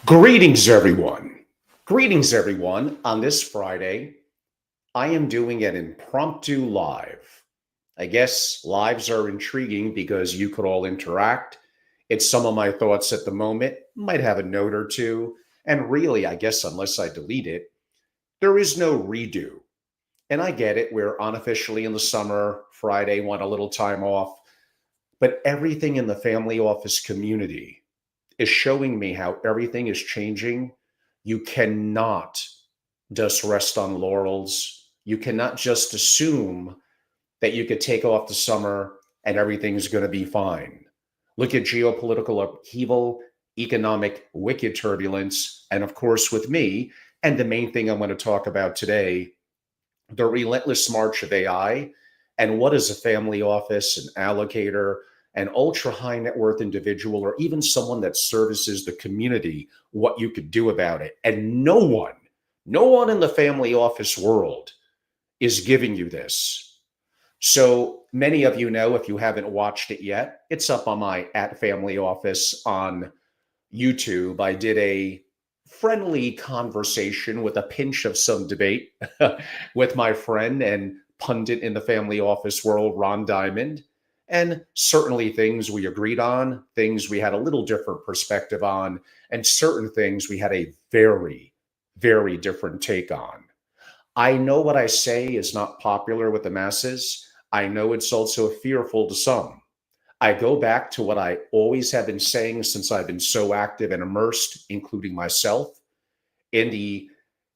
Greetings, everyone. Greetings, everyone. On this Friday, I am doing an impromptu live. I guess lives are intriguing because you could all interact. It's some of my thoughts at the moment, might have a note or two. And really, I guess, unless I delete it, there is no redo. And I get it. We're unofficially in the summer. Friday, want a little time off. But everything in the family office community is showing me how everything is changing. You cannot just rest on laurels. You cannot just assume that you could take off the summer and everything's going to be fine. Look at geopolitical upheaval, economic wicked turbulence, and of course, with me, and the main thing I'm going to talk about today, the relentless march of AI, and what is a family office, an allocator, an ultra high net worth individual, or even someone that services the community, what you could do about it. And no one in the family office world is giving you this. So many of you know, if you haven't watched it yet, it's up on my @family office on YouTube. I did a friendly conversation with a pinch of some debate with my friend and pundit in the family office world, Ron Diamond. And certainly things we agreed on, things we had a little different perspective on, and certain things we had a very, very different take on. I know what I say is not popular with the masses. I know it's also fearful to some. I go back to what I always have been saying since I've been so active and immersed, including myself, in the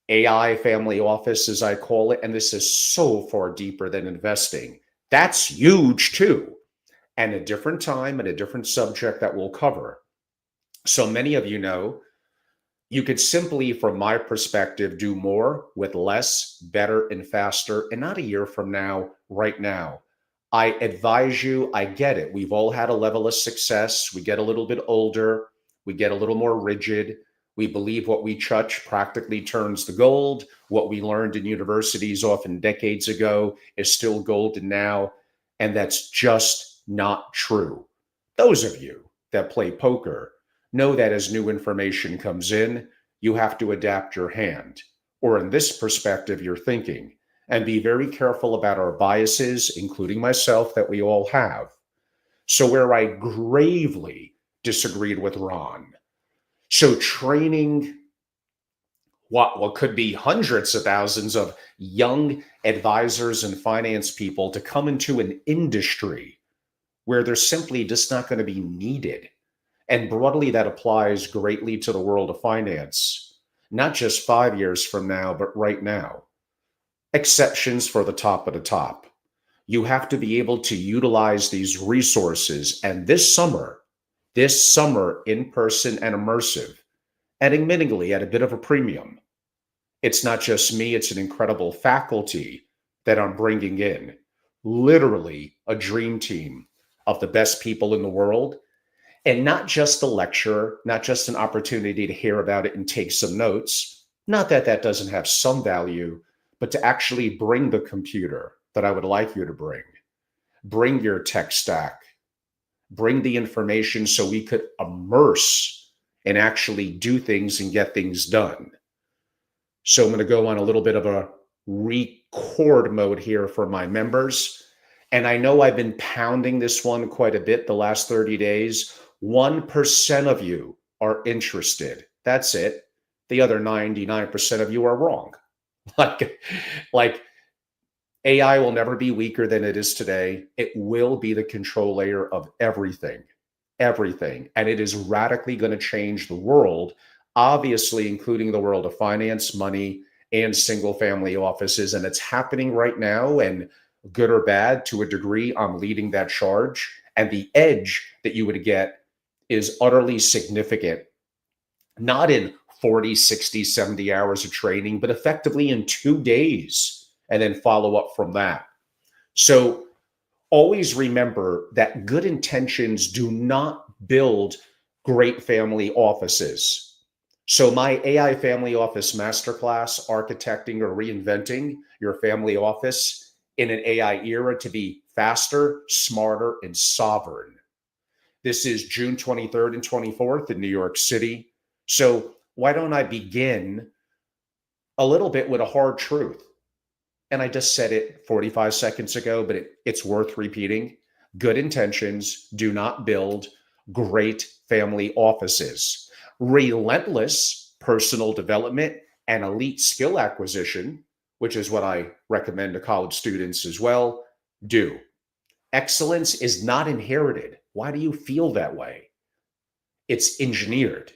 AI family office, as I call it. And this is so far deeper than investing. That's huge too. And a different time and a different subject that we'll cover. So many of you know, you could simply, from my perspective, do more with less, better, and faster, and not a year from now, right now. I advise you, I get it. We've all had a level of success. We get a little bit older. We get a little more rigid. We believe what we touch practically turns to gold. What we learned in universities often decades ago is still golden now. And that's just not true. Those of you that play poker know that as new information comes in, you have to adapt your hand, or in this perspective, your thinking, and be very careful about our biases, including myself, that we all have. So where I gravely disagreed with Ron, so training what could be hundreds of thousands of young advisors and finance people to come into an industry where they're simply just not going to be needed. And broadly, that applies greatly to the world of finance, not just 5 years from now, but right now. Exceptions for the top of the top. You have to be able to utilize these resources. And this summer, in person and immersive, and admittingly at a bit of a premium. It's not just me, it's an incredible faculty that I'm bringing in. Literally a dream team of the best people in the world. And not just a lecture, not just an opportunity to hear about it and take some notes. Not that that doesn't have some value, but to actually bring the computer that I would like you to bring. Bring your tech stack. Bring the information so we could immerse and actually do things and get things done. So I'm going to go on a little bit of a record mode here for my members. And I know I've been pounding this one quite a bit the last 30 days. 1% of you are interested. That's it. The other 99% of you are wrong. Like AI will never be weaker than it is today. It will be the control layer of everything. And it is radically going to change the world, obviously, including the world of finance, money, and single family offices. And it's happening right now. And good or bad, to a degree, I'm leading that charge. And the edge that you would get is utterly significant, not in 40, 60, 70 hours of training, but effectively in 2 days, and then follow up from that. So always remember that good intentions do not build great family offices. So my AI Family Office Masterclass, Architecting or Reinventing Your Family Office in an AI Era to be Faster, Smarter, and Sovereign. This is June 23rd and 24th in New York City. So why don't I begin a little bit with a hard truth? And I just said it 45 seconds ago, but it's worth repeating. Good intentions do not build great family offices. Relentless personal development and elite skill acquisition, which is what I recommend to college students as well, do. Excellence is not inherited. Why do you feel that way? It's engineered.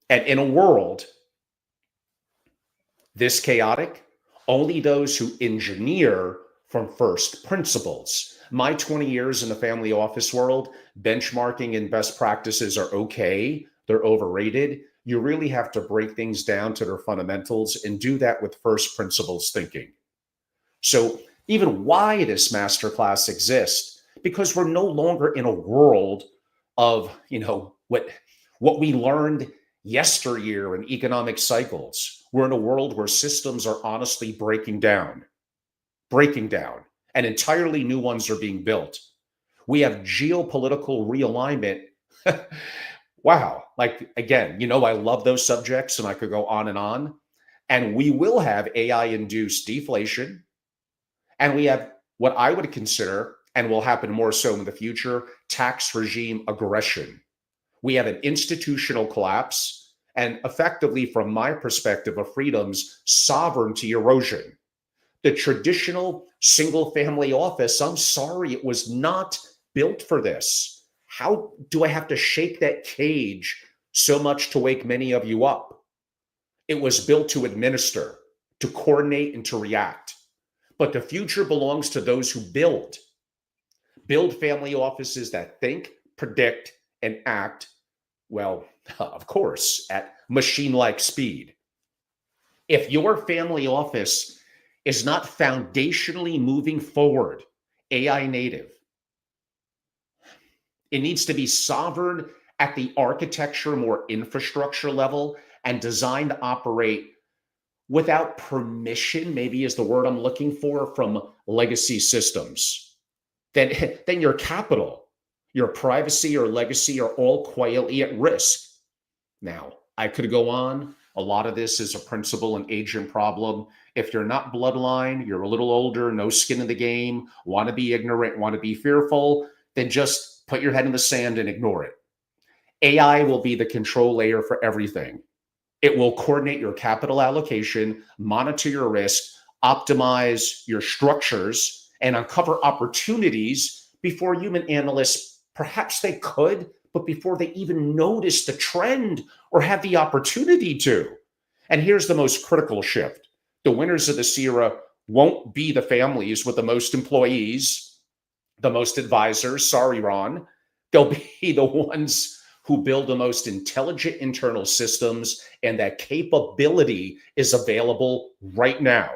And in a world this chaotic, only those who engineer from first principles. My 20 years in the family office world, benchmarking and best practices are okay. They're overrated. You really have to break things down to their fundamentals and do that with first principles thinking. So even why this masterclass exists, because we're no longer in a world of, what we learned yesteryear in economic cycles. We're in a world where systems are honestly breaking down, and entirely new ones are being built. We have geopolitical realignment. Wow. Like, again, I love those subjects and I could go on. And we will have AI-induced deflation. And we have what I would consider, and will happen more so in the future, tax regime aggression. We have an institutional collapse and effectively, from my perspective of freedoms, sovereignty erosion. The traditional single family office, I'm sorry, it was not built for this. How do I have to shake that cage so much to wake many of you up? It was built to administer, to coordinate, and to react. But the future belongs to those who build family offices that think, predict, and act, well, of course, at machine-like speed. If your family office is not foundationally moving forward, AI native, it needs to be sovereign at the architecture, more infrastructure level, and designed to operate without permission, maybe is the word I'm looking for, from legacy systems. Then your capital, your privacy or legacy are all quietly at risk. Now, I could go on. A lot of this is a principal and agent problem. If you're not bloodline, you're a little older, no skin in the game, want to be ignorant, want to be fearful, then just put your head in the sand and ignore it. AI will be the control layer for everything. It will coordinate your capital allocation, monitor your risk, optimize your structures, and uncover opportunities before human analysts, perhaps they could, but before they even notice the trend or have the opportunity to. And here's the most critical shift. The winners of this era won't be the families with the most employees, the most advisors. Sorry, Ron. They'll be the ones who build the most intelligent internal systems, and that capability is available right now.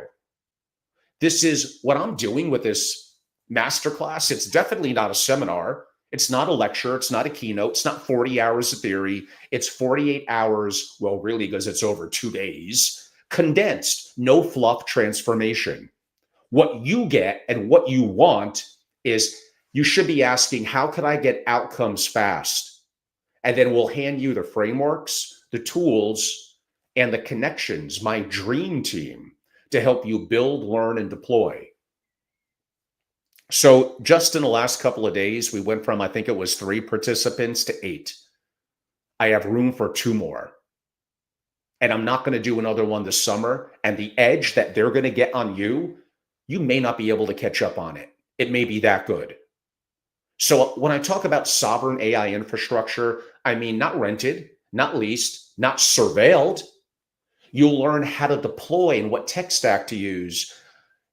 This is what I'm doing with this masterclass. It's definitely not a seminar. It's not a lecture. It's not a keynote. It's not 40 hours of theory. It's 48 hours, well, really, because it's over 2 days, condensed, no fluff transformation. What you get and what you want is, you should be asking, how can I get outcomes fast? And then we'll hand you the frameworks, the tools, and the connections, my dream team, to help you build, learn, and deploy. So just in the last couple of days, we went from, I think it was 3 participants to 8. I have room for 2 more. And I'm not going to do another one this summer. And the edge that they're going to get on you, you may not be able to catch up on it. It may be that good. So when I talk about sovereign AI infrastructure, I mean not rented, not leased, not surveilled. You'll learn how to deploy and what tech stack to use,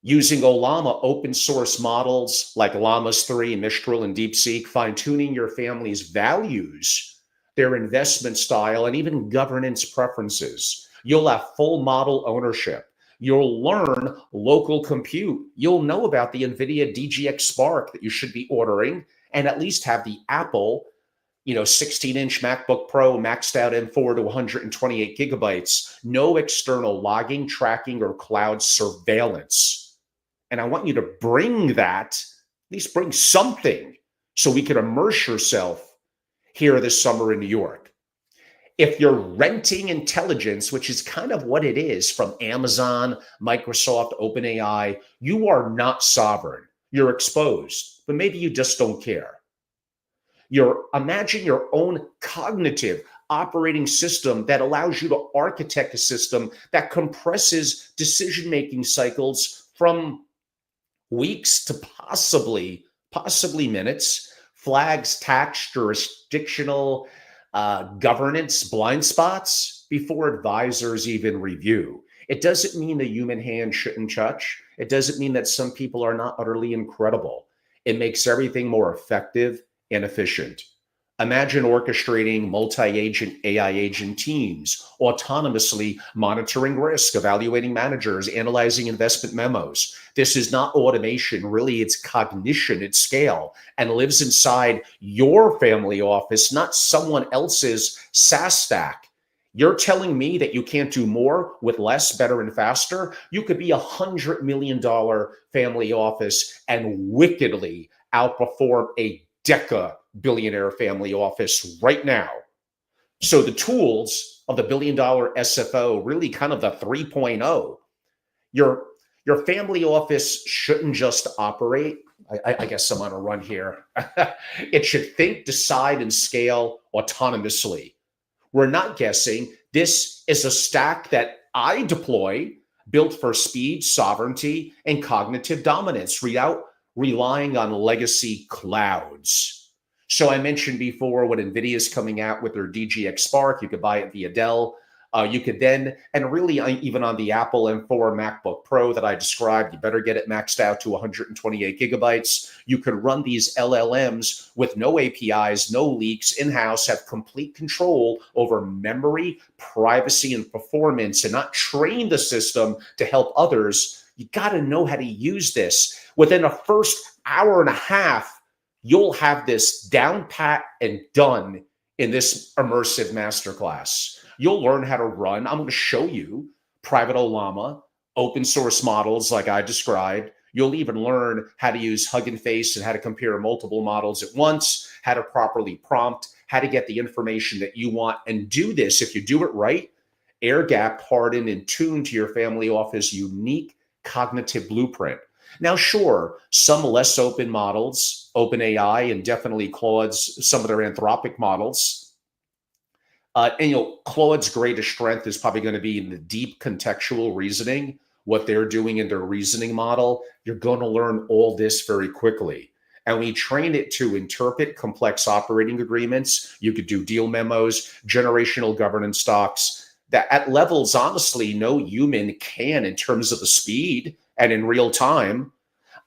using Ollama open source models like Llamas 3, Mistral, and DeepSeek, fine-tuning your family's values, their investment style, and even governance preferences. You'll have full model ownership. You'll learn local compute. You'll know about the NVIDIA DGX Spark that you should be ordering, and at least have the Apple 16-inch MacBook Pro maxed out M4 to 128 gigabytes, no external logging, tracking, or cloud surveillance. And I want you to bring that, at least bring something, so we can immerse yourself here this summer in New York. If you're renting intelligence, which is kind of what it is from Amazon, Microsoft, OpenAI, you are not sovereign. You're exposed, but maybe you just don't care. Imagine your own cognitive operating system that allows you to architect a system that compresses decision-making cycles from weeks to possibly minutes, flags tax jurisdictional governance blind spots before advisors even review. It doesn't mean the human hand shouldn't touch. It doesn't mean that some people are not utterly incredible. It makes everything more effective and efficient. Imagine orchestrating multi-agent AI agent teams, autonomously monitoring risk, evaluating managers, analyzing investment memos. This is not automation, really, it's cognition at scale and lives inside your family office, not someone else's SaaS stack. You're telling me that you can't do more with less, better, and faster? You could be $100 million family office and wickedly outperform a deca billionaire family office right now. So the tools of the $1 billion SFO, really kind of the 3.0, your family office shouldn't just operate. I guess I'm on a run here. It should think, decide, and scale autonomously. We're not guessing. This is a stack that I deploy, built for speed, sovereignty, and cognitive dominance, without relying on legacy clouds. So I mentioned before, when NVIDIA is coming out with their DGX Spark, you could buy it via Dell. You could then, and really even on the Apple M4 MacBook Pro that I described, you better get it maxed out to 128 gigabytes. You could run these LLMs with no APIs, no leaks, in-house, have complete control over memory, privacy, and performance, and not train the system to help others. You got to know how to use this. Within a first hour and a half, you'll have this down pat and done in this immersive masterclass. You'll learn how to run. I'm going to show you Private LLaMA, open source models like I described. You'll even learn how to use Hugging Face and how to compare multiple models at once, how to properly prompt, how to get the information that you want, and do this. If you do it right, air gap, hardened, and tuned to your family office unique cognitive blueprint. Now, sure, some less open models, OpenAI and definitely Claude's, some of their Anthropic models, and Claude's greatest strength is probably going to be in the deep contextual reasoning, what they're doing in their reasoning model. You're going to learn all this very quickly. And we train it to interpret complex operating agreements. You could do deal memos, generational governance stocks, that at levels, honestly, no human can in terms of the speed and in real time.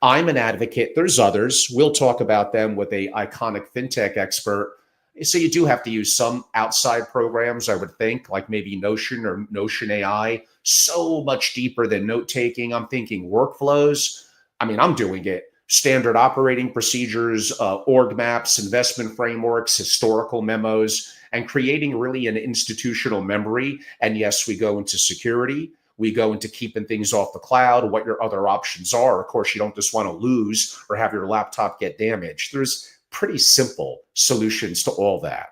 I'm an advocate. There's others. We'll talk about them with a iconic fintech expert. So you do have to use some outside programs, I would think, like maybe Notion or Notion AI, so much deeper than note-taking. I'm thinking workflows. I mean, I'm doing it. Standard operating procedures, org maps, investment frameworks, historical memos, and creating really an institutional memory. And yes, we go into security. We go into keeping things off the cloud, what your other options are. Of course, you don't just want to lose or have your laptop get damaged. There's pretty simple solutions to all that.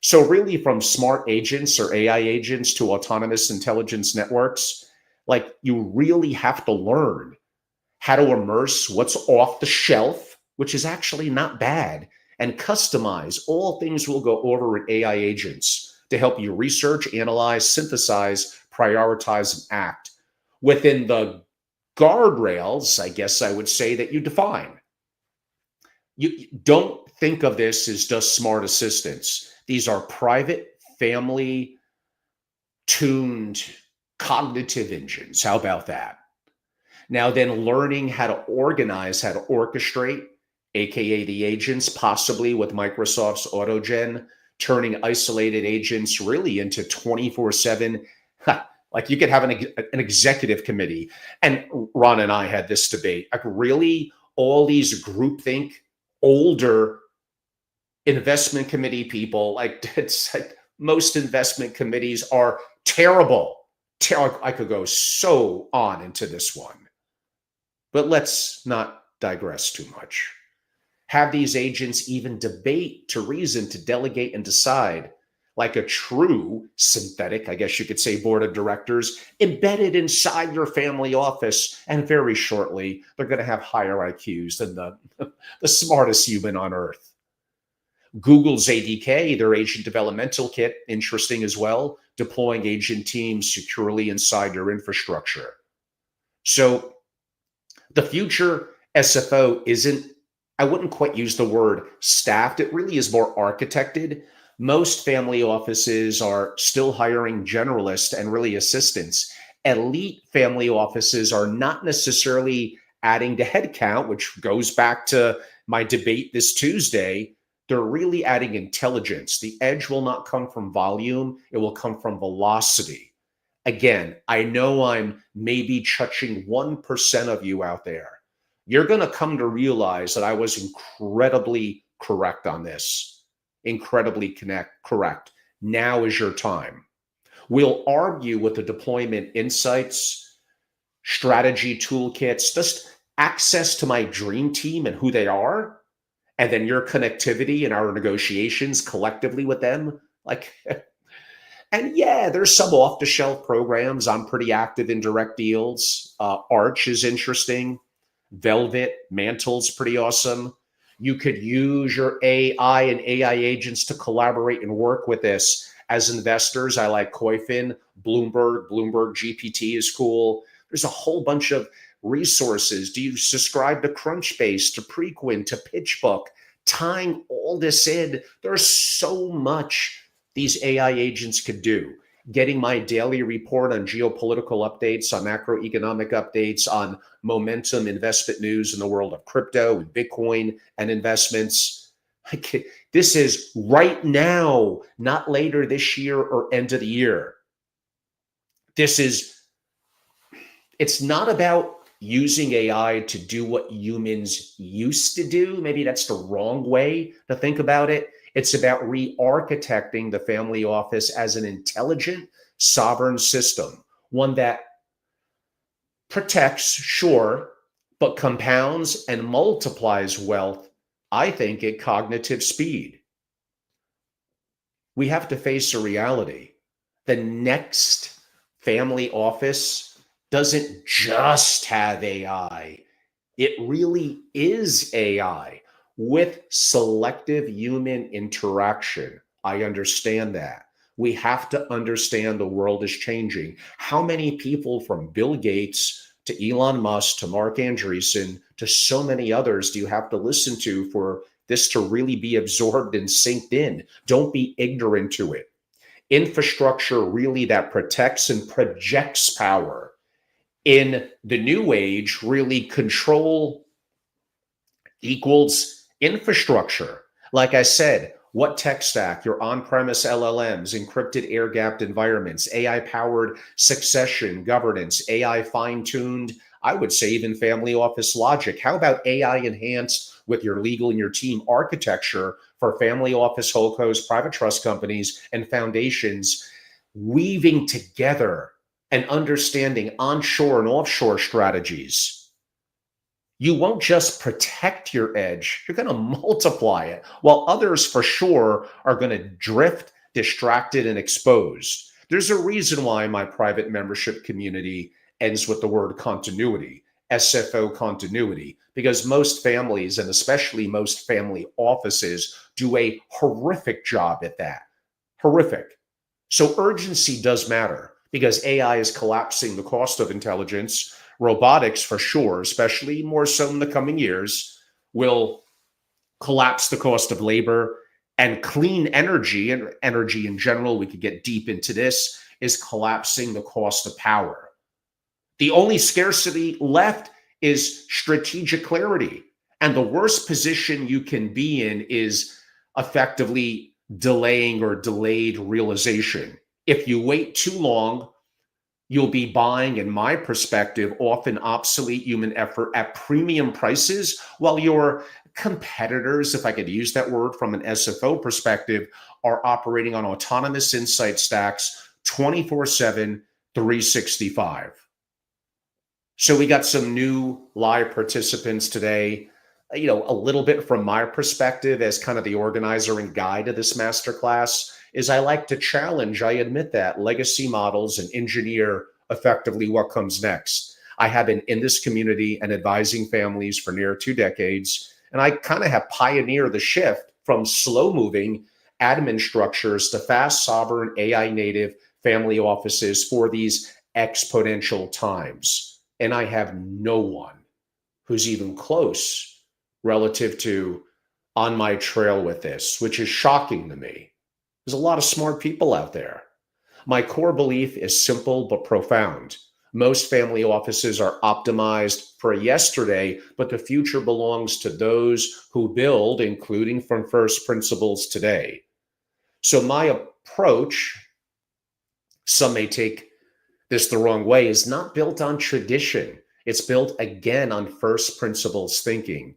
So really, from smart agents or AI agents to autonomous intelligence networks, like, you really have to learn how to immerse what's off the shelf, which is actually not bad, and customize. All things will go over with AI agents to help you research, analyze, synthesize, prioritize, and act within the guardrails, I guess I would say, that you define. You don't think of this as just smart assistants. These are private, family tuned cognitive engines. How about that? Now then, learning how to organize, how to orchestrate, AKA the agents, possibly with Microsoft's AutoGen, turning isolated agents really into 24/7. Like, you could have an executive committee. And Ron and I had this debate. Like, really, all these groupthink, older investment committee people, like, it's like most investment committees are terrible. I could go so on into this one, but let's not digress too much. Have these agents even debate, to reason, to delegate, and decide, like a true synthetic, I guess you could say, board of directors embedded inside your family office. And very shortly, they're going to have higher IQs than the smartest human on earth. Google's ADK, their agent developmental kit, interesting as well, deploying agent teams securely inside your infrastructure. So the future SFO isn't, I wouldn't quite use the word staffed. It really is more architected. Most family offices are still hiring generalists and really assistants. Elite family offices are not necessarily adding to headcount, which goes back to my debate this Tuesday. They're really adding intelligence. The edge will not come from volume, it will come from velocity. Again, I know I'm maybe touching 1% of you out there. You're going to come to realize that I was incredibly correct on this. Incredibly correct. Now is your time. We'll argue with the deployment insights, strategy toolkits, just access to my dream team and who they are, and then your connectivity and our negotiations collectively with them. And yeah, there's some off-the-shelf programs. I'm pretty active in direct deals. Arch is interesting. Velvet, Mantle's pretty awesome. You could use your AI and AI agents to collaborate and work with this. As investors, I like Koifin, Bloomberg GPT is cool. There's a whole bunch of resources. Do you subscribe to Crunchbase, to Preqin, to PitchBook? Tying all this in, there's so much these AI agents could do. Getting my daily report on geopolitical updates, on macroeconomic updates, on momentum investment news in the world of crypto and Bitcoin and investments. This is right now, not later this year or end of the year. It's not about using AI to do what humans used to do. Maybe that's the wrong way to think about it. It's about re-architecting the family office as an intelligent, sovereign system, one that protects, sure, but compounds and multiplies wealth, I think, at cognitive speed. We have to face a reality. The next family office doesn't just have AI. It really is AI with selective human interaction. I understand that. We have to understand the world is changing. How many people, from Bill Gates to Elon Musk to Mark Andreessen to so many others, do you have to listen to for this to really be absorbed and synced in? Don't be ignorant to it. Infrastructure really that protects and projects power. In the new age, really control equals infrastructure. Like I said, what tech stack? Your on-premise LLMs, encrypted air-gapped environments, AI-powered succession, governance, AI fine-tuned, I would say even family office logic. How about AI-enhanced with your legal and your team architecture for family office holdcos, private trust companies, and foundations, weaving together and understanding onshore and offshore strategies? You won't just protect your edge, you're going to multiply it, while others for sure are going to drift, distracted, and exposed. There's a reason why my private membership community ends with the word continuity, SFO continuity, because most families, and especially most family offices, do a horrific job at that. Horrific. So urgency does matter, because AI is collapsing the cost of intelligence. Robotics, for sure, especially more so in the coming years, will collapse the cost of labor. And clean energy, and energy in general, we could get deep into this, is collapsing the cost of power. The only scarcity left is strategic clarity. And the worst position you can be in is effectively delaying or delayed realization. If you wait too long, you'll be buying, in my perspective, often obsolete human effort at premium prices, while your competitors, if I could use that word from an SFO perspective, are operating on autonomous insight stacks 24/7, 365. So we got some new live participants today. a little bit from my perspective as kind of the organizer and guide of this masterclass is I like to challenge, I admit that, legacy models and engineer effectively what comes next. I have been in this community and advising families for near 2 decades, and I kind of have pioneered the shift from slow moving admin structures to fast, sovereign, AI native family offices for these exponential times. And I have no one who's even close relative to on my trail with this, which is shocking to me. There's a lot of smart people out there. My core belief is simple but profound. Most family offices are optimized for yesterday, but the future belongs to those who build, including from first principles today. So my approach, some may take this the wrong way, is not built on tradition. It's built again on first principles thinking,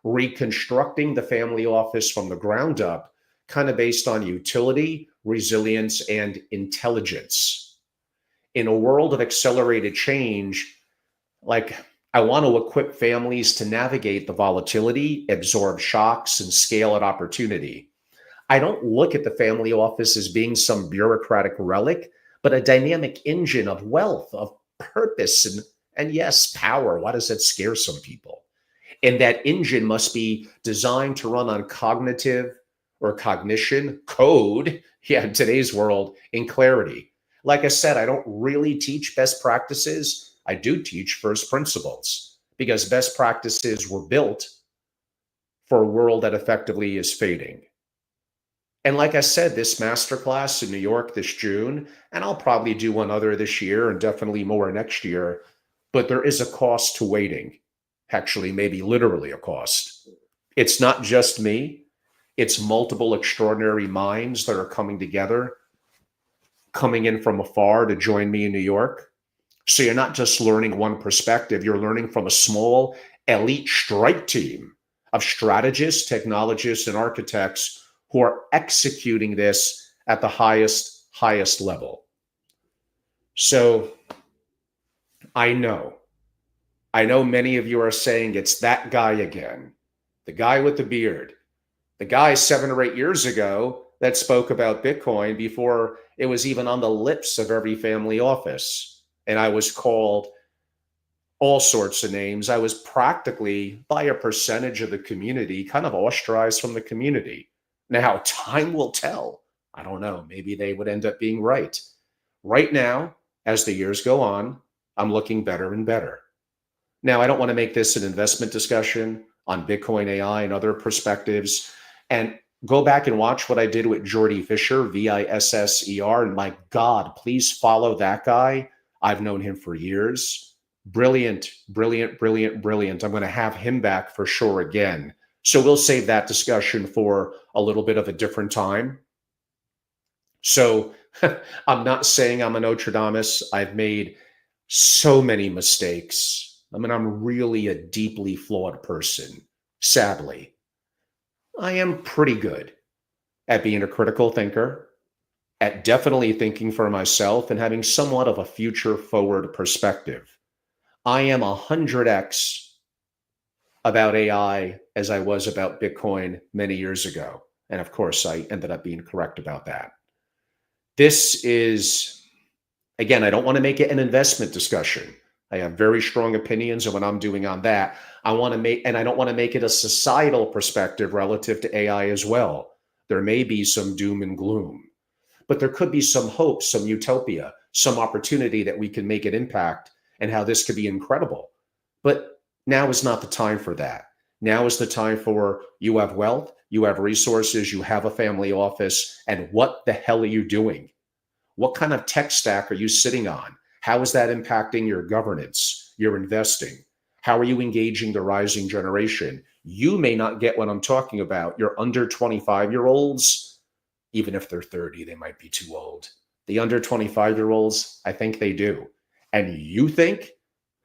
reconstructing the family office from the ground up, kind of based on utility, resilience, and intelligence. In a world of accelerated change, like I want to equip families to navigate the volatility, absorb shocks, and scale at opportunity. I don't look at the family office as being some bureaucratic relic, but a dynamic engine of wealth, of purpose, and yes, power. Why does that scare some people? And that engine must be designed to run on cognitive or cognition, code, in today's world, in clarity. Like I said, I don't really teach best practices. I do teach first principles because best practices were built for a world that effectively is fading. And like I said, this masterclass in New York this June, and I'll probably do one other this year and definitely more next year, but there is a cost to waiting. Actually, maybe literally a cost. It's not just me. It's multiple extraordinary minds that are coming together, coming in from afar to join me in New York. So you're not just learning one perspective, you're learning from a small elite strike team of strategists, technologists, and architects who are executing this at the highest level. So I know many of you are saying it's that guy again, the guy with the beard, the guy 7 or 8 years ago that spoke about Bitcoin before it was even on the lips of every family office. And I was called all sorts of names. I was practically, by a percentage of the community, kind of ostracized from the community. Now, time will tell. I don't know. Maybe they would end up being right. Right now, as the years go on, I'm looking better and better. Now, I don't want to make this an investment discussion on Bitcoin AI and other perspectives. And go back and watch what I did with Jordy Fisher, Visser. And my God, please follow that guy. I've known him for years. Brilliant, brilliant, brilliant, brilliant. I'm going to have him back for sure again. So we'll save that discussion for a little bit of a different time. So I'm not saying I'm a Nostradamus. I've made so many mistakes. I mean, I'm really a deeply flawed person, sadly. I am pretty good at being a critical thinker, at definitely thinking for myself and having somewhat of a future forward perspective. I am 100x about AI as I was about Bitcoin many years ago. And of course, I ended up being correct about that. This is, again, I don't want to make it an investment discussion. I have very strong opinions of what I'm doing on that. I don't want to make it a societal perspective relative to AI as well. There may be some doom and gloom, but there could be some hope, some utopia, some opportunity that we can make an impact and how this could be incredible. But now is not the time for that. Now is the time for you have wealth, you have resources, you have a family office, and what the hell are you doing? What kind of tech stack are you sitting on? How is that impacting your governance, your investing? How are you engaging the rising generation? You may not get what I'm talking about. Your under 25-year-olds, even if they're 30, they might be too old. The under 25-year-olds, I think they do. And you think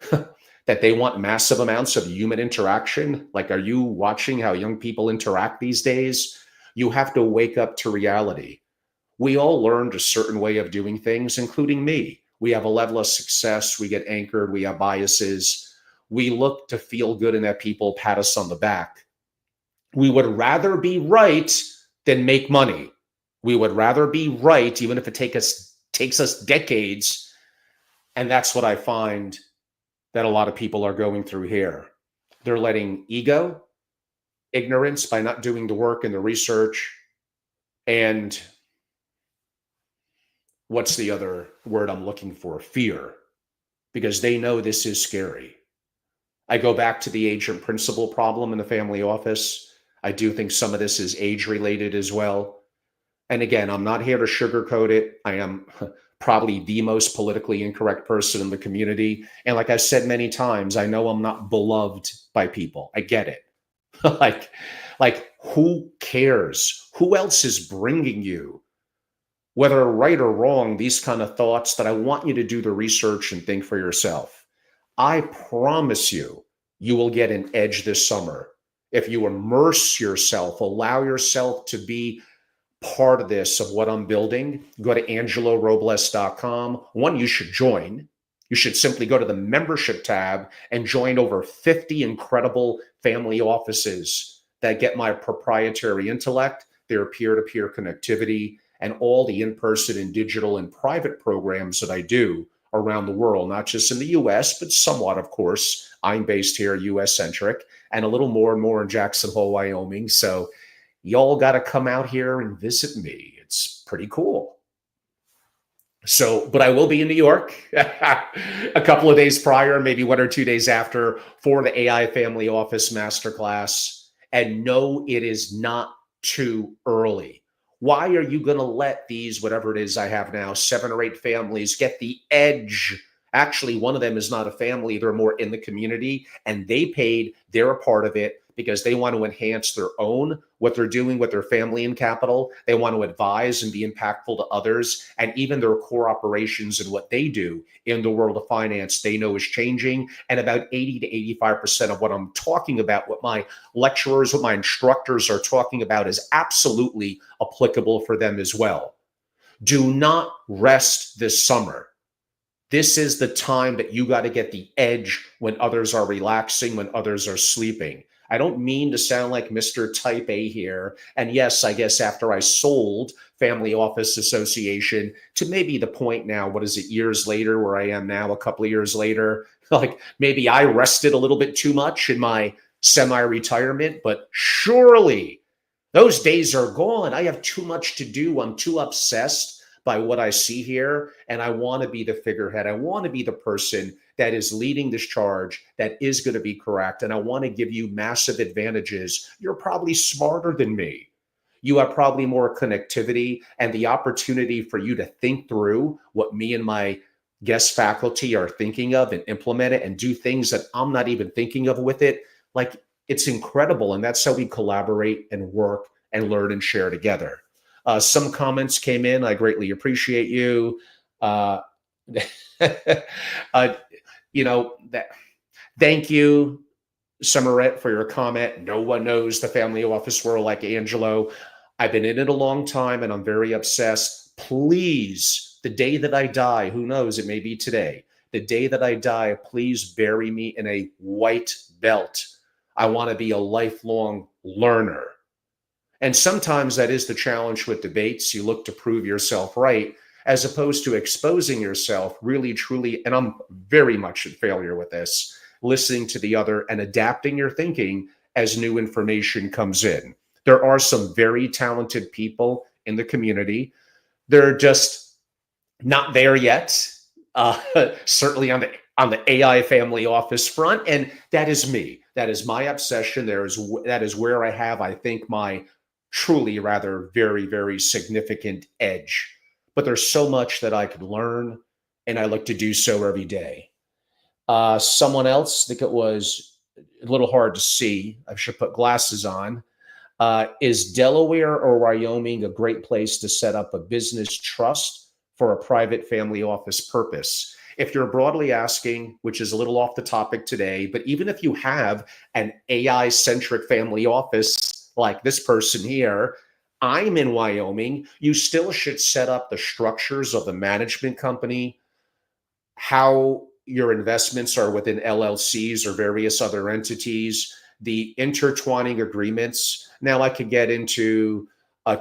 that they want massive amounts of human interaction? Like, are you watching how young people interact these days? You have to wake up to reality. We all learned a certain way of doing things, including me. We have a level of success. We get anchored. We have biases. we look to feel good and have people pat us on the back. We would rather be right than make money. We would rather be right, even if it takes us decades. And that's what I find that a lot of people are going through here. They're letting ego, ignorance by not doing the work and the research, and what's the other word I'm looking for? Fear, because they know this is scary. I go back to the agent principal problem in the family office. I do think some of this is age related as well. And again, I'm not here to sugarcoat it. I am probably the most politically incorrect person in the community. And like I said many times, I know I'm not beloved by people. I get it. like who cares? Who else is bringing you, whether right or wrong, these kind of thoughts that I want you to do the research and think for yourself. I promise you, you will get an edge this summer. If you immerse yourself, allow yourself to be part of this, of what I'm building, go to AngeloRobles.com. One, you should join. You should simply go to the membership tab and join over 50 incredible family offices that get my proprietary intellect, their peer-to-peer connectivity, and all the in-person and digital and private programs that I do around the world, not just in the US, but somewhat, of course. I'm based here, US-centric, and a little more and more in Jackson Hole, Wyoming. So y'all got to come out here and visit me. It's pretty cool. So, but I will be in New York a couple of days prior, maybe 1 or 2 days after, for the AI Family Office Masterclass. And no, it is not too early. Why are you going to let these, whatever it is I have now, 7 or 8 families get the edge? Actually, one of them is not a family. They're more in the community, and they paid. They're a part of it because they want to enhance their own, what they're doing with their family and capital. They want to advise and be impactful to others, and even their core operations and what they do in the world of finance, they know is changing. And about 80 to 85% of what I'm talking about, what my lecturers, what my instructors are talking about, is absolutely applicable for them as well. Do not rest this summer. This is the time that you got to get the edge when others are relaxing, when others are sleeping. I don't mean to sound like Mr. Type A here. And yes, I guess after I sold Family Office Association to maybe the point now, what is it, years later, where I am now, a couple of years later, like maybe I rested a little bit too much in my semi-retirement, but surely those days are gone. I have too much to do. I'm too obsessed by what I see here. And I want to be the figurehead. I want to be the person that is leading this charge, that is going to be correct. And I want to give you massive advantages. You're probably smarter than me. You have probably more connectivity and the opportunity for you to think through what me and my guest faculty are thinking of and implement it and do things that I'm not even thinking of with it. Like, it's incredible. And that's how we collaborate and work and learn and share together. Some comments came in. I greatly appreciate you. Thank you, Summerette, for your comment. No one knows the family office world like Angelo. I've been in it a long time and I'm very obsessed. Please, the day that I die, who knows, it may be today. The day that I die, please bury me in a white belt. I want to be a lifelong learner. And sometimes that is the challenge with debates. You look to prove yourself right, as opposed to exposing yourself really, truly, and I'm very much at failure with this, listening to the other and adapting your thinking as new information comes in. There are some very talented people in the community. They're just not there yet, certainly on the AI family office front. And that is me. That is my obsession. That is where I have, I think, my truly rather very, very significant edge. But there's so much that I could learn, and I look to do so every day. Someone else, I think it was a little hard to see, I should put glasses on. Is Delaware or Wyoming a great place to set up a business trust for a private family office purpose? If you're broadly asking, which is a little off the topic today, but even if you have an AI-centric family office like this person here, I'm in Wyoming, you still should set up the structures of the management company, how your investments are within LLCs or various other entities, the intertwining agreements. Now I could get into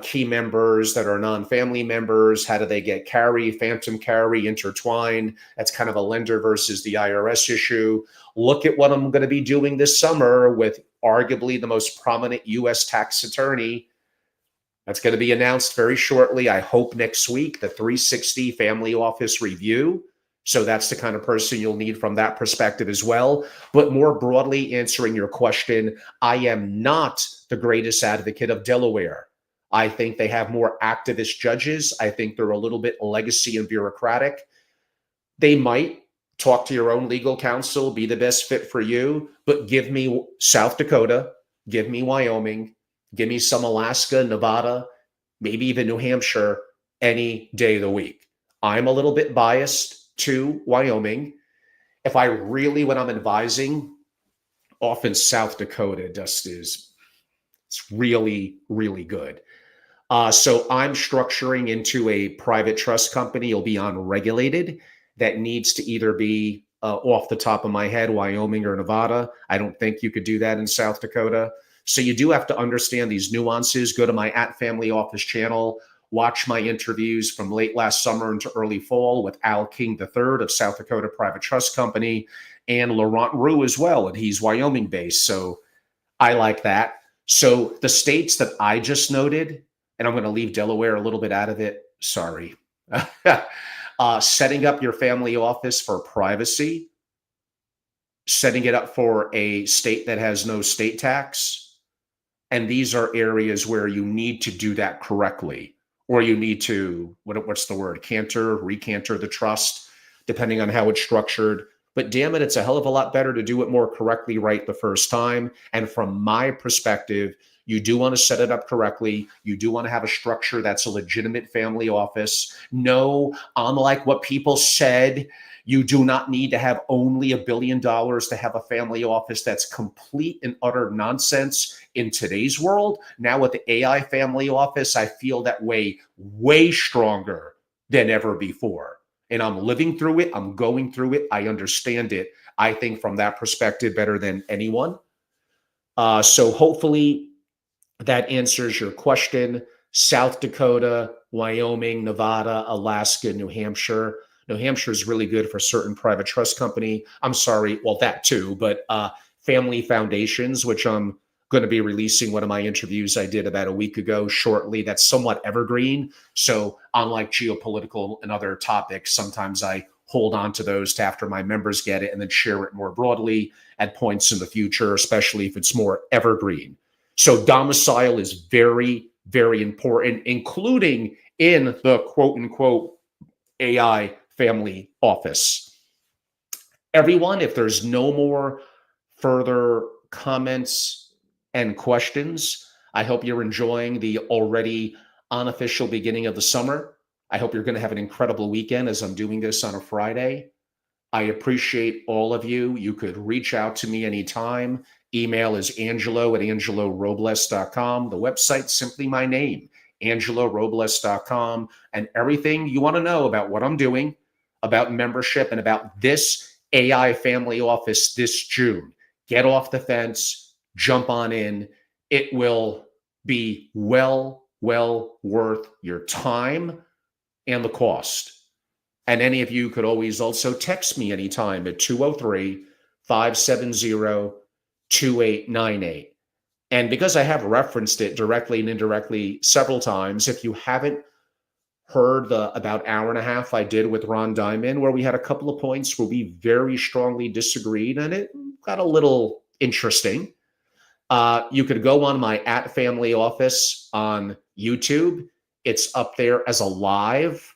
key members that are non-family members. How do they get carry, phantom carry, intertwined? That's kind of a lender versus the IRS issue. Look at what I'm going to be doing this summer with arguably the most prominent US tax attorney. That's going to be announced very shortly. I hope next week, the 360 Family Office Review. So that's the kind of person you'll need from that perspective as well. But more broadly, answering your question, I am not the greatest advocate of Delaware. I think they have more activist judges. I think they're a little bit legacy and bureaucratic. They might talk to your own legal counsel, be the best fit for you, but give me South Dakota, give me Wyoming, give me some Alaska, Nevada, maybe even New Hampshire any day of the week. I'm a little bit biased to Wyoming. If I really, when I'm advising, often South Dakota just is, it's really, really good. So I'm structuring into a private trust company. It'll be unregulated. That needs to either be off the top of my head, Wyoming or Nevada. I don't think you could do that in South Dakota. So you do have to understand these nuances. Go to my @Family Office channel. Watch my interviews from late last summer into early fall with Al King III of South Dakota Private Trust Company and Laurent Roux as well. And he's Wyoming based. So I like that. So the states that I just noted, and I'm going to leave Delaware a little bit out of it. Sorry. Setting up your family office for privacy, setting it up for a state that has no state tax. And these are areas where you need to do that correctly, or you need to, what's the word, recanter the trust, depending on how it's structured. But damn it, it's a hell of a lot better to do it more correctly right the first time. And from my perspective, you do want to set it up correctly. You do want to have a structure that's a legitimate family office. No, unlike what people said, you do not need to have only $1 billion to have a family office. That's complete and utter nonsense in today's world. Now with the AI family office, I feel that way stronger than ever before. And I'm living through it. I'm going through it. I understand it. I think from that perspective better than anyone. So hopefully that answers your question. South Dakota, Wyoming, Nevada, Alaska, New Hampshire. New Hampshire is really good for certain private trust company. I'm sorry, well, that too, but family foundations, which I'm going to be releasing one of my interviews I did about a week ago shortly. That's somewhat evergreen. So unlike geopolitical and other topics, sometimes I hold on to those to after my members get it and then share it more broadly at points in the future, especially if it's more evergreen. So domicile is very, very important, including in the quote unquote AI family office. Everyone, if there's no more further comments and questions, I hope you're enjoying the already unofficial beginning of the summer. I hope you're going to have an incredible weekend as I'm doing this on a Friday. I appreciate all of you. You could reach out to me anytime. Email is angelo@angelorobles.com. The website, simply my name, angelorobles.com. And everything you want to know about what I'm doing, about membership, and about this AI family office this June. Get off the fence, jump on in. It will be well worth your time and the cost. And any of you could always also text me anytime at 203-570-2898. And because I have referenced it directly and indirectly several times, if you haven't heard the about hour and a half I did with Ron Diamond, where we had a couple of points where we very strongly disagreed, and it got a little interesting. You could go on my @Family Office on YouTube. It's up there as a live.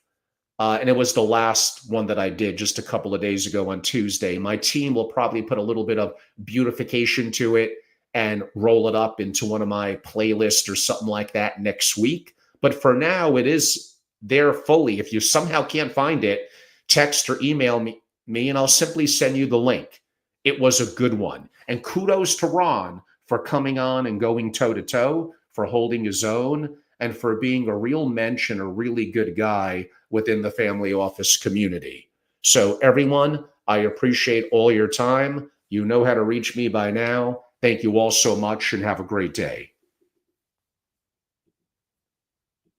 And it was the last one that I did just a couple of days ago on Tuesday. My team will probably put a little bit of beautification to it and roll it up into one of my playlists or something like that next week. But for now, it is there fully. If you somehow can't find it, text or email me and I'll simply send you the link. It was a good one. And kudos to Ron for coming on and going toe-to-toe, for holding his own, and for being a real mensch and a really good guy within the family office community. So everyone, I appreciate all your time. You know how to reach me by now. Thank you all so much and have a great day.